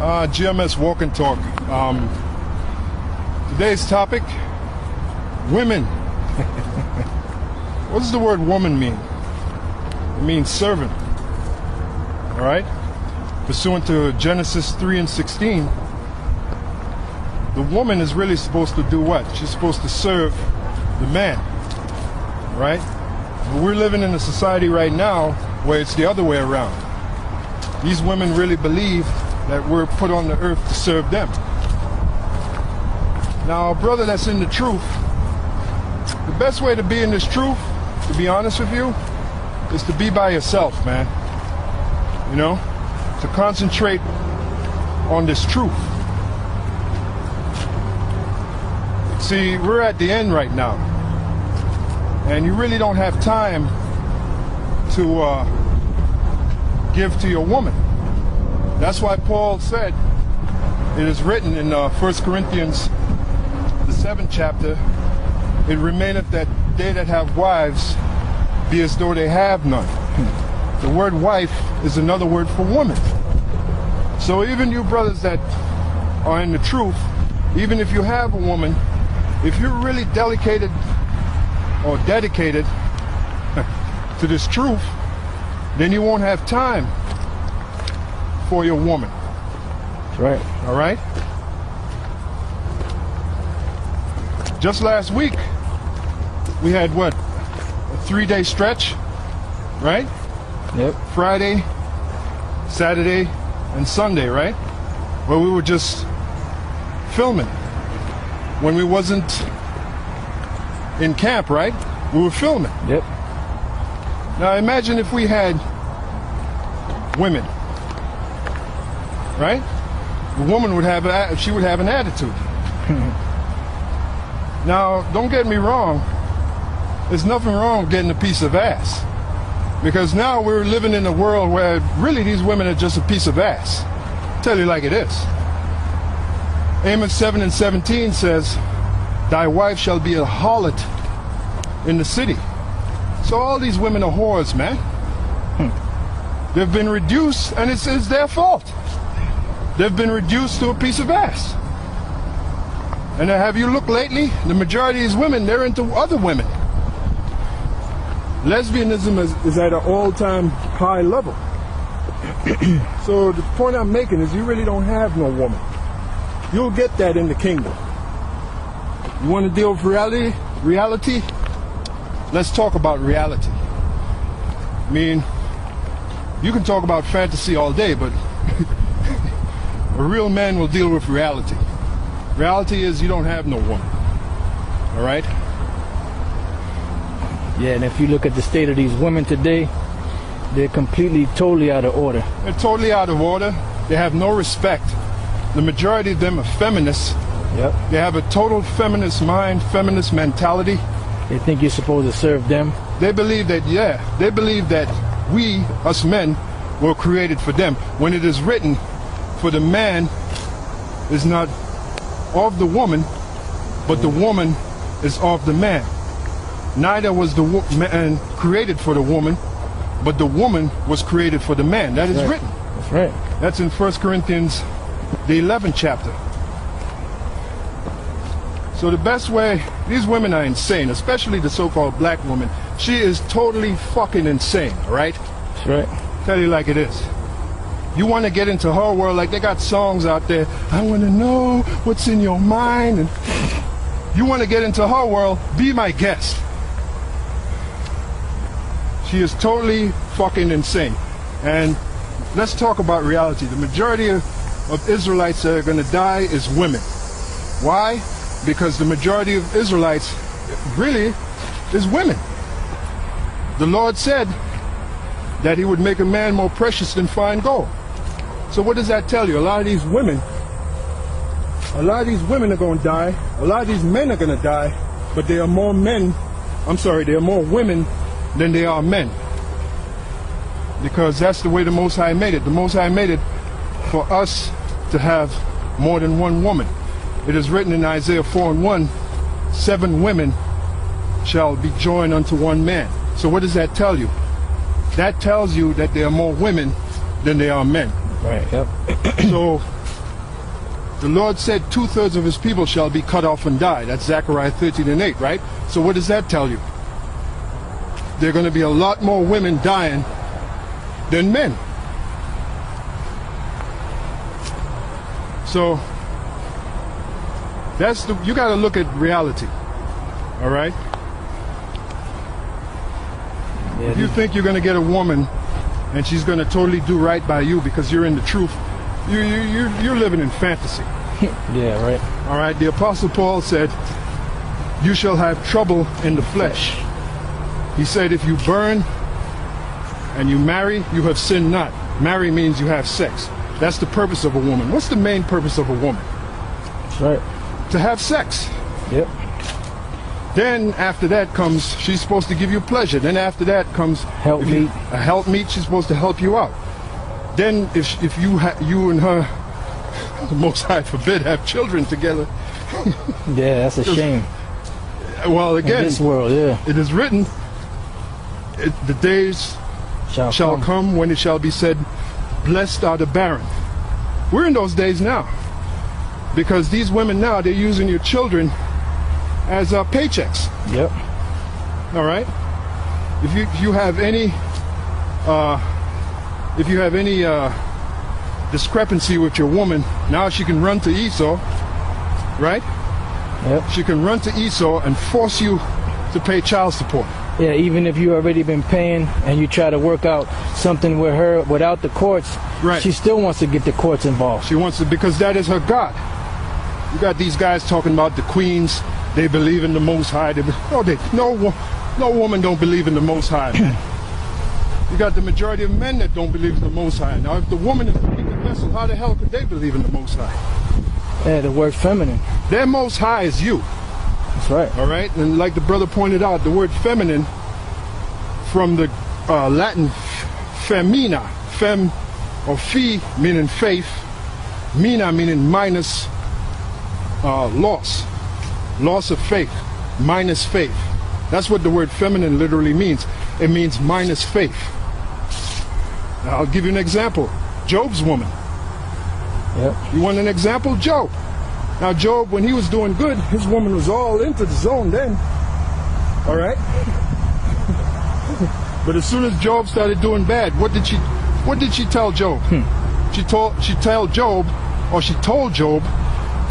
GMS Walk and Talk. Today's topic, women. What does the word woman mean? It means servant. All right? Pursuant to Genesis 3:16, the woman is really supposed to do what? She's supposed to serve the man. Right? But we're living in a society right now where it's the other way around. These women really believe that we're put on the earth to serve them. Now, a brother that's in the truth, the best way to be in this truth, to be honest with you, is to be by yourself, man. You know? To concentrate on this truth. See, we're at the end right now. And you really don't have time to give to your woman. That's why Paul said, it is written in 1 Corinthians, the 7th chapter, it remaineth that they that have wives be as though they have none. The word wife is another word for woman. So even you brothers that are in the truth, even if you have a woman, if you're really dedicated to this truth, then you won't have time for your woman. That's right. All right? Just last week, we had what? A 3-day stretch, right? Yep. Friday, Saturday, and Sunday, right? Where we were just filming. When we wasn't in camp, right? We were filming. Yep. Now imagine if we had women, right? The woman would have an attitude. Now, don't get me wrong. There's nothing wrong with getting a piece of ass. Because now we're living in a world where really these women are just a piece of ass. I'll tell you like it is. Amos 7:17 says, thy wife shall be a harlot in the city. So all these women are whores, man. They've been reduced, and it's their fault. They've been reduced to a piece of ass. And have you looked lately? The majority of these women, they're into other women. Lesbianism is at an all-time high level. So the point I'm making is you really don't have no woman. You'll get that in the kingdom. You want to deal with reality? Let's talk about reality. I mean, you can talk about fantasy all day, but a real man will deal with reality. Reality is you don't have no woman. All right? Yeah, and if you look at the state of these women today, they're totally out of order. They're totally out of order. They have no respect. The majority of them are feminists. Yep. They have a total feminist mind, feminist mentality. They think you're supposed to serve them. They believe that, they believe that we, us men, were created for them. When it is written, for the man is not of the woman, but the woman is of the man. Neither was the man created for the woman, but the woman was created for the man. That is written. That's right. That's in 1 Corinthians, the 11th chapter. So the best way, these women are insane, especially the so-called black woman. She is totally fucking insane, all right? That's right. Tell you like it is. You want to get into her world, like they got songs out there, I want to know what's in your mind. And you want to get into her world, be my guest. She is totally fucking insane. And let's talk about reality. The majority of Israelites that are going to die is women. Why? Because the majority of Israelites really is women. The Lord said that he would make a man more precious than fine gold. So what does that tell you? A lot of these women are going to die. A lot of these men are going to die, but there are more women than there are men. Because that's the way the Most High made it. The Most High made it for us to have more than one woman. It is written in Isaiah 4:1, 7 women shall be joined unto one man. So what does that tell you? That tells you that there are more women than there are men. Right, yep. So The Lord said 2/3 of his people shall be cut off and die. That's Zechariah 13:8, right? So what does that tell you? There are going to be a lot more women dying than men. So that's you got to look at reality. All right? Yeah, if you think you're going to get a woman and she's going to totally do right by you because you're in the truth, you're living in fantasy. Yeah, right. All right? The Apostle Paul said, you shall have trouble in the flesh. He said, if you burn and you marry, you have sinned not. Marry means you have sex. That's the purpose of a woman. What's the main purpose of a woman? That's right. To have sex. Yep. Then after that comes, she's supposed to give you pleasure. Then after that comes helpmeet. A helpmeet, she's supposed to help you out. Then if you and her, the Most High forbid, have children together. Yeah, that's a shame. Well, again, in this world, yeah. It is written, the days shall come when it shall be said, blessed are the barren. We're in those days now. Because these women now, they're using your children as paychecks. Yep. All right. If you have any discrepancy with your woman, now she can run to Esau, right? Yep. She can run to Esau and force you to pay child support. Yeah, even if you already been paying and you try to work out something with her without the courts, right, she still wants to get the courts involved. She wants to, because that is her God. You got these guys talking about the queens. They believe in the Most High. No woman don't believe in the Most High. You got the majority of men that don't believe in the Most High. Now, if the woman is the weaker vessel, how the hell could they believe in the Most High? Yeah, the word feminine. Their Most High is you. That's right. All right, and like the brother pointed out, the word feminine from the Latin femina, fem or fi meaning faith, mina meaning minus loss of faith, minus faith. That's what the word feminine literally means. It means minus faith. Now, I'll give you an example. Job's woman. Yep. You want an example? Job. Now, Job, when he was doing good, his woman was all into the zone then. All right? But as soon as Job started doing bad, what did she tell Job? She told Job,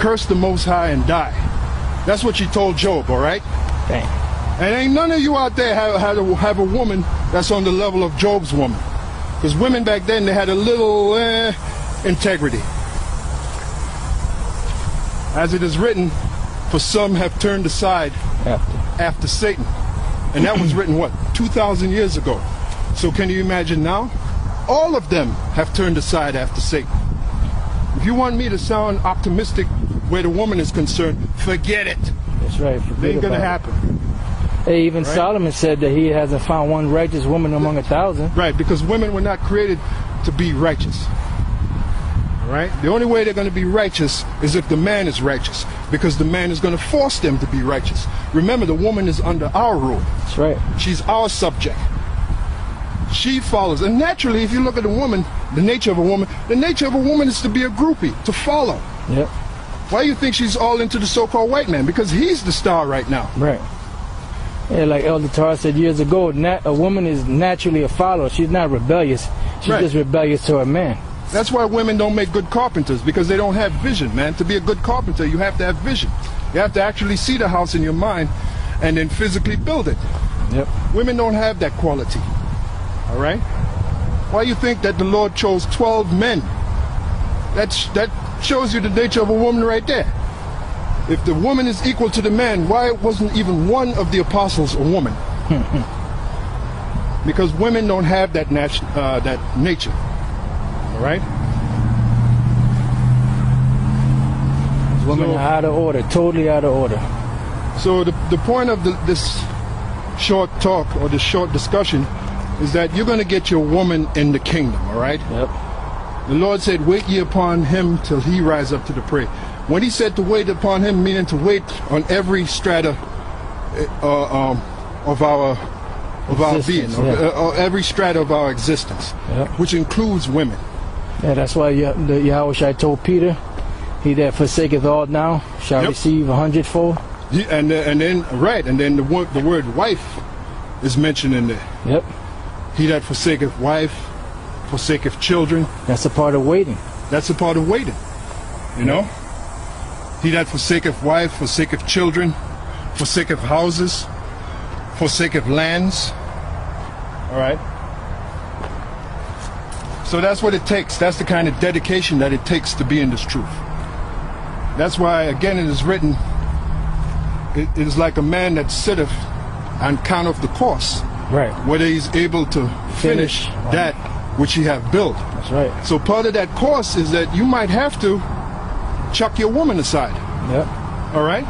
curse the Most High and die. That's what she told Job, all right? Dang. And ain't none of you out there have a woman that's on the level of Job's woman. Because women back then, they had a little integrity. As it is written, for some have turned aside after Satan. And that was written, what, 2,000 years ago. So can you imagine now? All of them have turned aside after Satan. If you want me to sound optimistic where the woman is concerned, forget it. That's right. It ain't going to happen. Hey, even right? Solomon said that he hasn't found one righteous woman among 1,000. Right, because women were not created to be righteous. Right? The only way they're going to be righteous is if the man is righteous, because the man is going to force them to be righteous. Remember, the woman is under our rule. That's right. She's our subject. She follows. And naturally, if you look at a woman, the nature of a woman is to be a groupie, to follow. Yep. Why do you think she's all into the so-called white man? Because he's the star right now. Right. Yeah, like Elder Tar said years ago, a woman is naturally a follower. She's not rebellious. She's just rebellious to her man. That's why women don't make good carpenters, because they don't have vision, man. To be a good carpenter, you have to have vision. You have to actually see the house in your mind and then physically build it. Yep. Women don't have that quality. All right? Why do you think that the Lord chose 12 men? That shows you the nature of a woman right there. If the woman is equal to the man, why wasn't even one of the apostles a woman? Because women don't have that nature. All right? Women are out of order, totally out of order. So the point of this short talk or this short discussion is that you're going to get your woman in the kingdom, all right? Yep. The Lord said, wait ye upon him till he rise up to the prey. When he said to wait upon him, meaning to wait on every strata of our being, every strata of our existence, yep, which includes women. Yeah, that's why the Yahushua told Peter, He that forsaketh all now shall receive 100-fold. And then the word wife is mentioned in there. Yep. He that forsaketh wife, forsaketh children. That's a part of waiting. That's a part of waiting. You know? He that forsaketh wife, forsaketh children, forsaketh houses, forsaketh lands. All right? So that's what it takes. That's the kind of dedication that it takes to be in this truth. That's why, again, it is written, it is like a man that sitteth and counteth the cost. Right. Whether he's able to finish that which he have built. That's right. So part of that course is that you might have to chuck your woman aside. Yep. All right?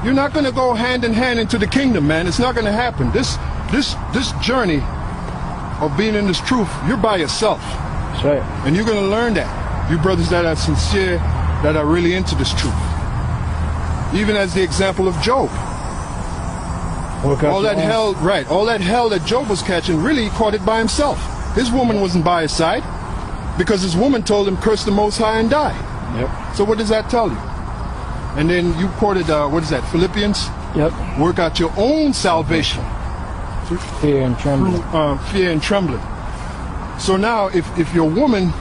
You're not going to go hand in hand into the kingdom, man. It's not going to happen. This journey of being in this truth, you're by yourself. That's right. And you're going to learn that. You brothers that are sincere, that are really into this truth. Even as the example of Job. All that hell, right, all that hell that Job was catching, really he caught it by himself. His woman wasn't by his side because his woman told him, curse the Most High and die. Yep. So what does that tell you? And then you quoted, what is that, Philippians? Yep. Work out your own salvation. Fear and trembling. Fear and trembling. So now, if your woman,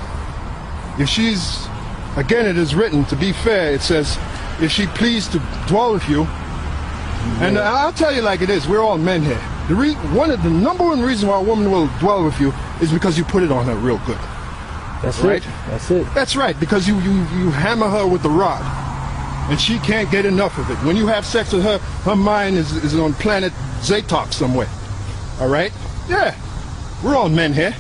if she's, again it is written, to be fair, it says, if she pleased to dwell with you, and I'll tell you like it is, we're all men here. The number one reason why a woman will dwell with you is because you put it on her real good. That's right? That's it. That's right, because you hammer her with the rod, and she can't get enough of it. When you have sex with her, her mind is on planet Zatok somewhere. All right? Yeah, we're all men here.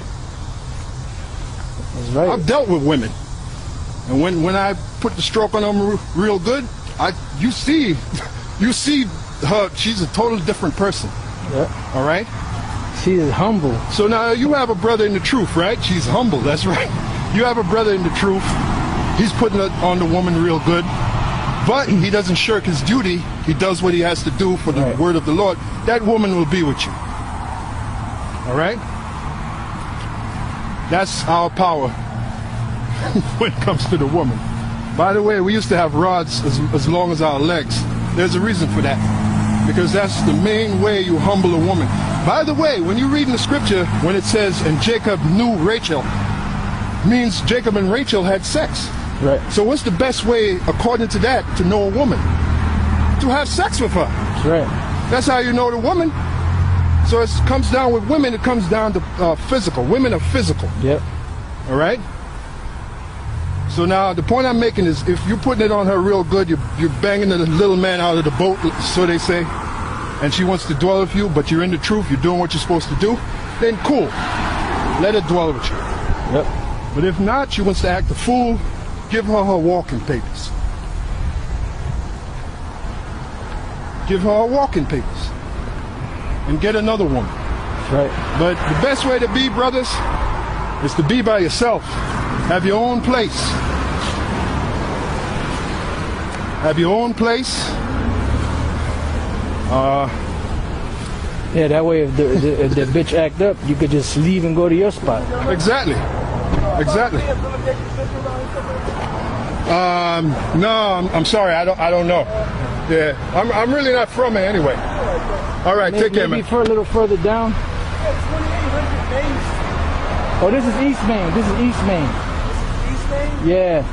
That's right. I've dealt with women, and when I put the stroke on them real good, you see her. She's a totally different person. Yep. All right? She is humble. So now you have a brother in the truth, right? She's humble, that's right. You have a brother in the truth. He's putting it on the woman real good. But he doesn't shirk his duty. He does what he has to do for the word of the Lord. That woman will be with you. All right? That's our power when it comes to the woman. By the way, we used to have rods as long as our legs. There's a reason for that. Because that's the main way you humble a woman. By the way, when you read in the scripture, when it says, and Jacob knew Rachel, means Jacob and Rachel had sex. Right. So what's the best way, according to that, to know a woman? To have sex with her. That's right. That's how you know the woman. So it comes down with women, it comes down to physical. Women are physical. Yep. All right? So now the point I'm making is, if you're putting it on her real good, you're banging the little man out of the boat, so they say, and she wants to dwell with you, but you're in the truth, you're doing what you're supposed to do, then cool. Let her dwell with you. Yep. But if not, she wants to act a fool, give her her walking papers. Give her her walking papers. And get another woman. That's right. But the best way to be, brothers, is to be by yourself. Have your own place. Have your own place. Yeah, that way if the bitch act up, you could just leave and go to your spot. Exactly. Exactly. No, I'm sorry. I don't know. Yeah, I'm really not from here anyway. All right, take care, man. Maybe a little further down. Oh, this is East Main. This is East Main. East Main? Yeah.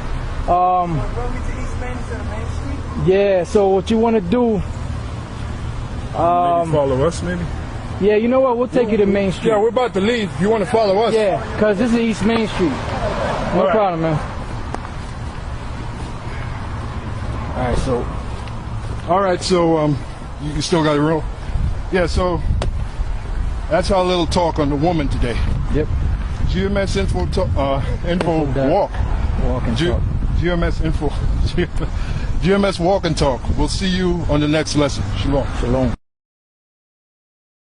Run me to East Main instead of Main Street? Yeah. So what you want to do? Maybe follow us, maybe. Yeah, you know what? We'll take you to Main Street. Yeah, we're about to leave. You want to follow us? Yeah, because this is East Main Street. No problem, man. All right, so you still got to roll? Yeah, so that's our little talk on the woman today. Yep. GMS info walk. Walk and talk. GMS info. GMS walk and talk. We'll see you on the next lesson. Shalom. Shalom.